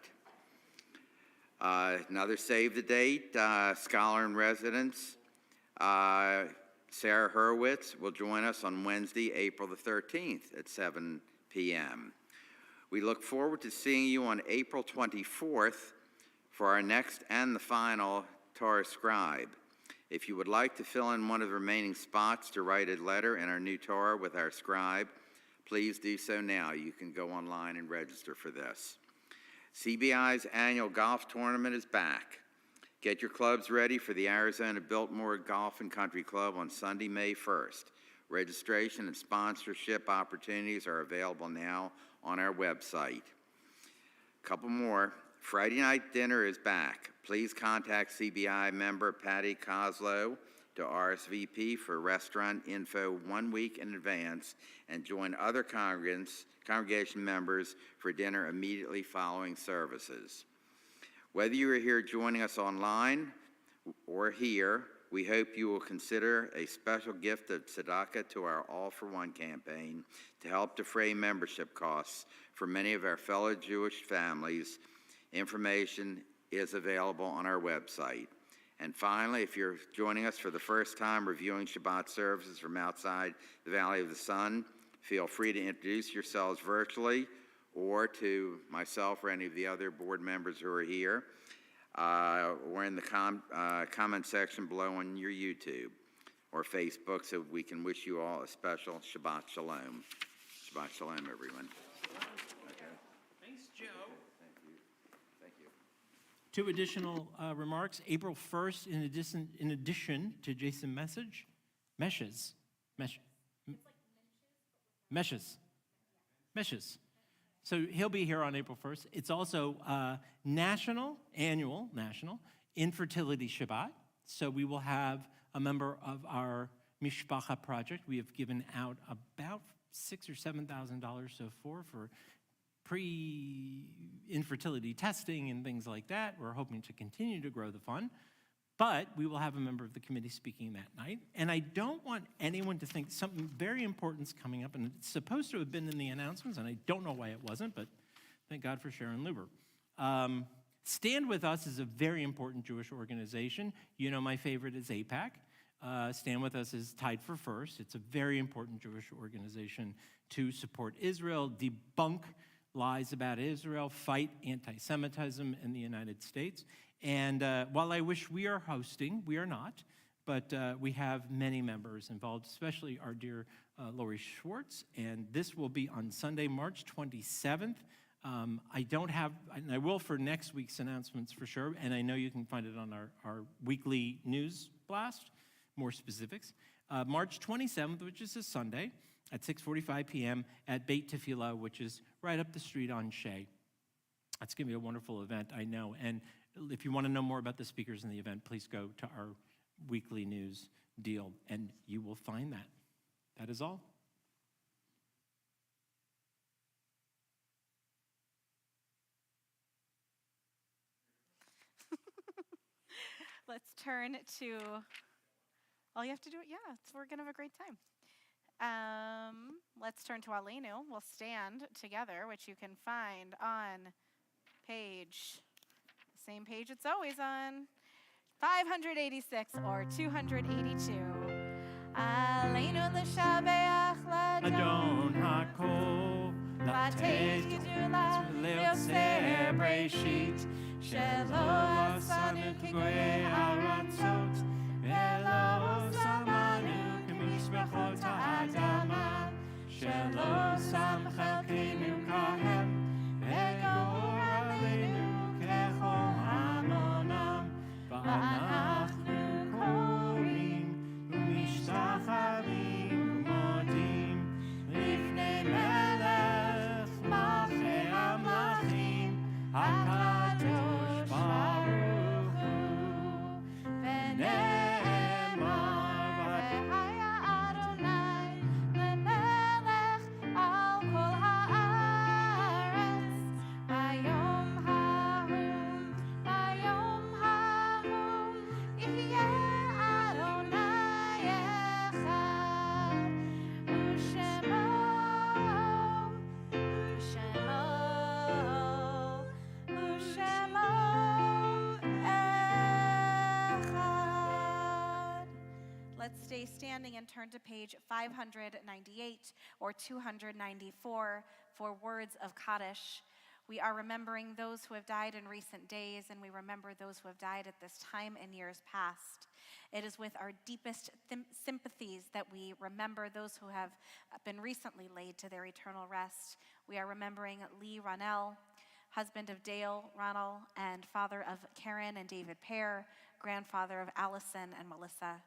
Speaker 3: Another save the date, Scholar in Residence, Sarah Hurwitz will join us on Wednesday, April the 13th at 7 p.m. We look forward to seeing you on April 24th for our next and the final Torah Scribe. If you would like to fill in one of the remaining spots to write a letter in our new Torah with our scribe, please do so now. You can go online and register for this. CBI's annual golf tournament is back. Get your clubs ready for the Arizona Biltmore Golf and Country Club on Sunday, May 1st. Registration and sponsorship opportunities are available now on our website. A couple more. Friday night dinner is back. Please contact CBI member Patty Kozlow to RSVP for restaurant info 1 week in advance and join other congregation members for dinner immediately following services. Whether you are here joining us online or here, we hope you will consider a special gift of tzedakah to our All for One campaign to help defray membership costs for many of our fellow Jewish families. Information is available on our website. And finally, if you're joining us for the first time reviewing Shabbat services from outside the Valley of the Sun, Feel free to introduce yourselves virtually or to myself or any of the other board members who are here, or in the comment section below on your YouTube or Facebook, so we can wish you all a special Shabbat Shalom. Shabbat Shalom, everyone.
Speaker 2: Thanks, Joe.
Speaker 3: Thank you.
Speaker 2: Two additional remarks. April 1st, in addition to Jason Meshes. So he'll be here on April 1st. It's also annual national Infertility Shabbat. So we will have a member of our Mishpacha project. We have given out about $6,000 or $7,000 so far for pre-infertility testing and things like that. We're hoping to continue to grow the fund. But we will have a member of the committee speaking that night. And I don't want anyone to think something very important is coming up, and it's supposed to have been in the announcements, and I don't know why it wasn't, but thank God for Sharon Luber. Stand With Us is a very important Jewish organization. You know my favorite is AIPAC. Stand With Us is tied for first. It's a very important Jewish organization to support Israel, debunk lies about Israel, fight anti-Semitism in the United States. And while I wish we are hosting, we are not, but we have many members involved, especially our dear Lori Schwartz. And this will be on Sunday, March 27th. I don't have, and I will for next week's announcements for sure, and I know you can find it on our weekly news blast, more specifics. March 27th, which is a Sunday, at 6:45 p.m. at Beit Tefillah, which is right up the street on Shea. It's going to be a wonderful event, I know. And if you want to know more about the speakers in the event, please go to our weekly news deal, and you will find that. That is all.
Speaker 1: Let's turn to, all you have to do, we're going to have a great time. Let's turn to Aleinu. We'll stand together, which you can find on same page it's always on, 586 or 282. Aleinu l'shabeach
Speaker 2: Adon HaKol,
Speaker 1: Latei Gedula Yoseh Breshit, Shelo asanu k'goyei ha'aratzot, Velo samanu k'mishpachot ha'adama, Shelo sam chelkeinu kahem, Vegor aleinu kechol hamonam, V'anachnu korim u'mishtachavim u'modim, Lifnei melech malchei hamlachim, HaKadosh Baruch Hu, V'ne'emar v'haya Adonai lemelech al kol haaretz, Bayom ha'hum yihyeh Adonai echad, U'shemo echad. Let's stay standing and turn to page 598 or 294 for words of Kaddish. We are remembering those who have died in recent days, and we remember those who have died at this time in years past. It is with our deepest sympathies that we remember those who have been recently laid to their eternal rest. We are remembering Lee Ronell, husband of Dale Ronell, and father of Karen and David Pear, grandfather of Allison and Melissa.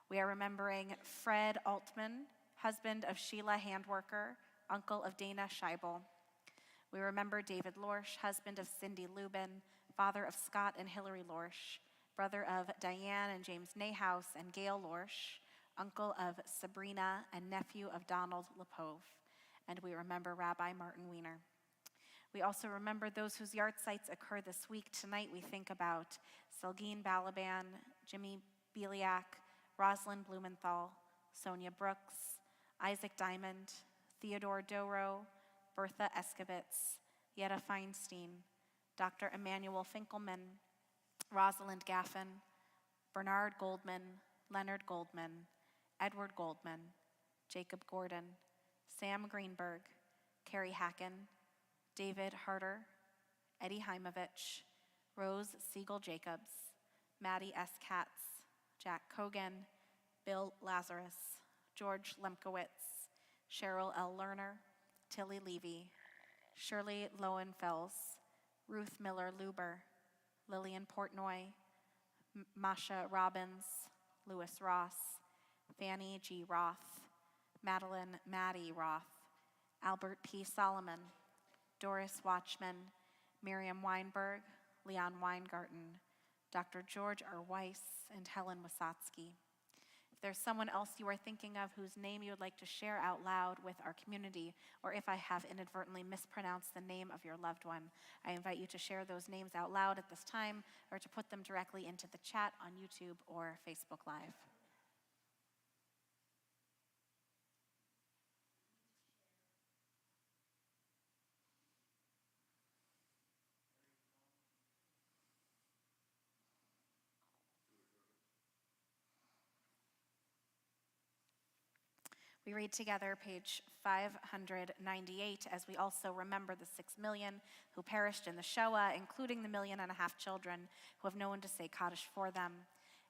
Speaker 1: We are remembering Fred Altman, husband of Sheila Handworker, uncle of Dana Scheibel. We remember David Lorsch, husband of Cindy Lubin, father of Scott and Hillary Lorsch, brother of Diane and James Nahhouse and Gail Lorsch, uncle of Sabrina and nephew of Donald Lepove. And we remember Rabbi Martin Wiener. We also remember those whose yahrzeits occur this week. Tonight we think about Selgin Balaban, Jimmy Beliak, Rosalind Blumenthal, Sonia Brooks, Isaac Diamond, Theodore Doro, Bertha Eskovitz, Yetta Feinstein, Dr. Emmanuel Finkelman, Rosalind Gaffin, Bernard Goldman, Leonard Goldman, Edward Goldman, Jacob Gordon, Sam Greenberg, Carrie Hacken, David Harder, Eddie Heimovich, Rose Siegel-Jacobs, Maddie S. Katz, Jack Kogan, Bill Lazarus, George Lemkowitz, Cheryl L. Lerner, Tilly Levy, Shirley Lowenfels, Ruth Miller Luber, Lillian Portnoy, Masha Robbins, Louis Ross, Fanny G. Roth, Madeline Maddie Roth, Albert P. Solomon, Doris Watchman, Miriam Weinberg, Leon Weingarten, Dr. George R. Weiss, and Helen Wasatsky. If there's someone else you are thinking of whose name you would like to share out loud with our community, or if I have inadvertently mispronounced the name of your loved one, I invite you to share those names out loud at this time or to put them directly into the chat on YouTube or Facebook Live. We read together page 598 as we also remember the 6 million who perished in the Shoah, including the 1.5 million children who have no one to say Kaddish for them.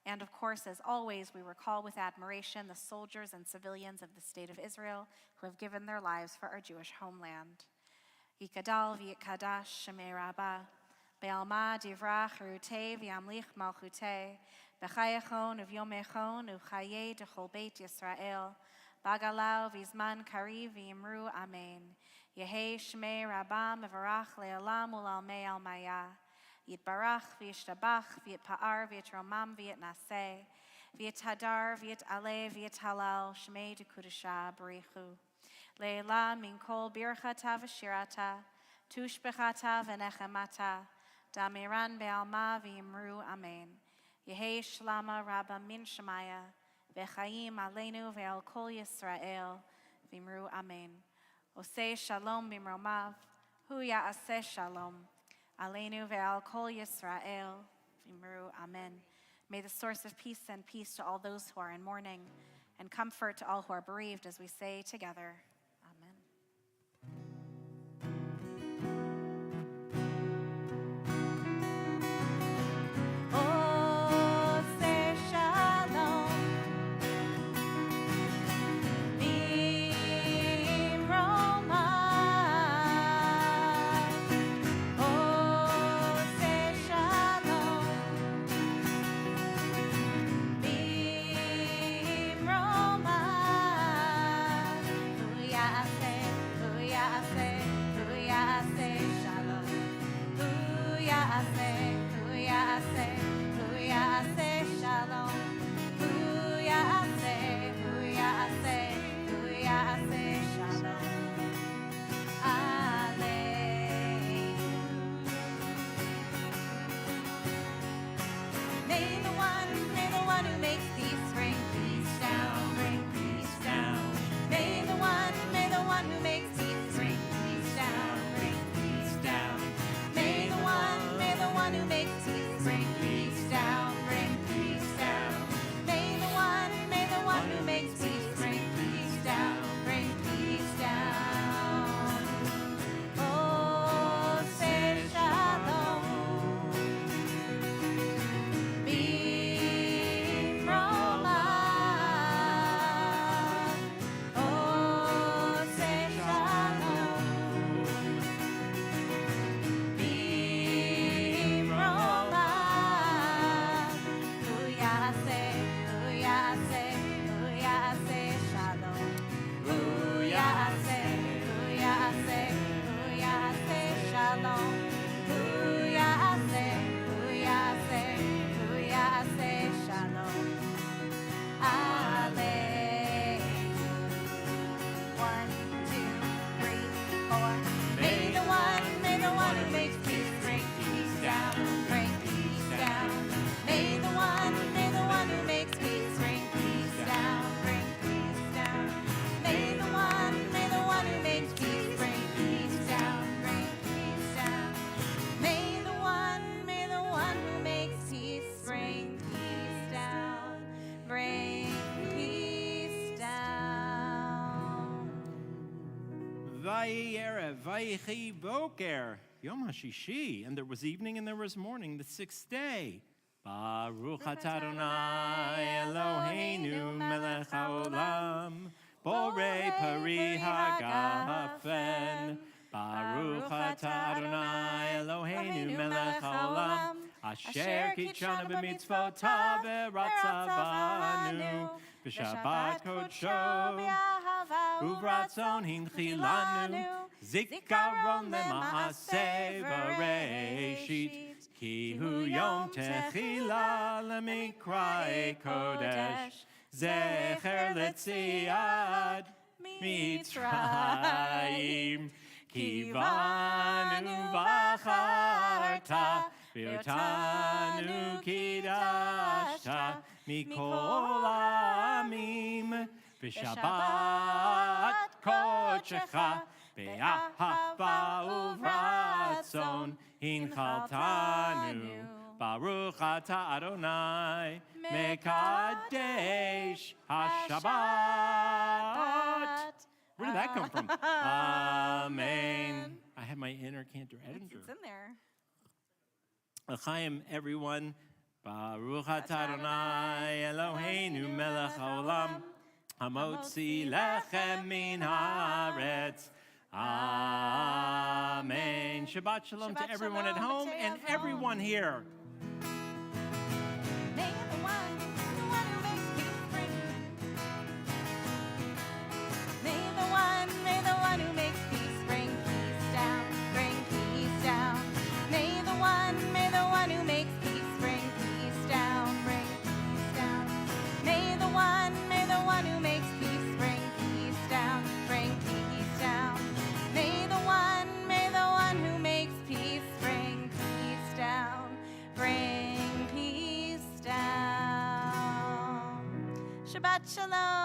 Speaker 1: And of course, as always, we recall with admiration the soldiers and civilians of the state of Israel who have given their lives for our Jewish homeland. Yikadal v'yikadash shemei rabbah, be'alma divrach rutei v'yamlich malchutei, b'chayachon uv'yomechon u'chayei d'chol beit Yisrael, Bagalau v'zman kariv v'yimru amen. Yehei shmei rabbah mevarach le'olam u'lalmei almaya. Yitbarach v'yishtabach v'yitpa'ar v'yitromam v'yitnaseh. V'yithadar v'yit'aleh v'yithalal shmei d'Kedoshah b'richu. Le'ela min kol birchata v'shirata. Tushbechata v'nechemata. Damiran be'alma v'yimru amen. Yehei shlama rabbah min shemaya. V'chaim aleinu ve'al kol Yisrael, v'imru amen. Oseh shalom b'mromav, hu ya'aseh shalom. Aleinu ve'al kol Yisrael, v'imru amen. May the source of peace send peace to all those who are in mourning, and comfort to all who are bereaved as we say together, amen.
Speaker 2: Vayi Erev, Vayichi Boker, Yom HaShishi, and there was evening and there was morning, the sixth day. Baruch atah Adonai Eloheinu melech haolam, borei pari hagafen. Baruch atah Adonai Eloheinu melech haolam, asher kitshanu b'mitzvotav v'ratza banu, v'shabbat kodsho, uvratzon hinchilanu, zikaron lema'aseh v'reishit, ki hu yom techila lemikra kodesh, zecher letziad Mitzrayim, ki banu v'acharta, v'otanu kidashta, mikol amim, v'shabbat kodshecha, v'ahava uvratzon, hinchaltanu, Baruch atah Adonai, mekadesh haShabbat. Where did that come from? Amen. I have my inner cantor editor.
Speaker 1: It's in there.
Speaker 2: L'chaim, everyone. Baruch atah Adonai Eloheinu melech haolam, hamotzi lechem min haaretz. Amen. Shabbat shalom to everyone at home and everyone here.
Speaker 1: May the one who makes peace bring. May the one who makes peace bring peace down, bring peace down. May the one who makes peace bring peace down, bring peace down. May the one who makes peace bring peace down, bring peace down. May the one who makes peace bring peace down, bring peace down. Shabbat shalom.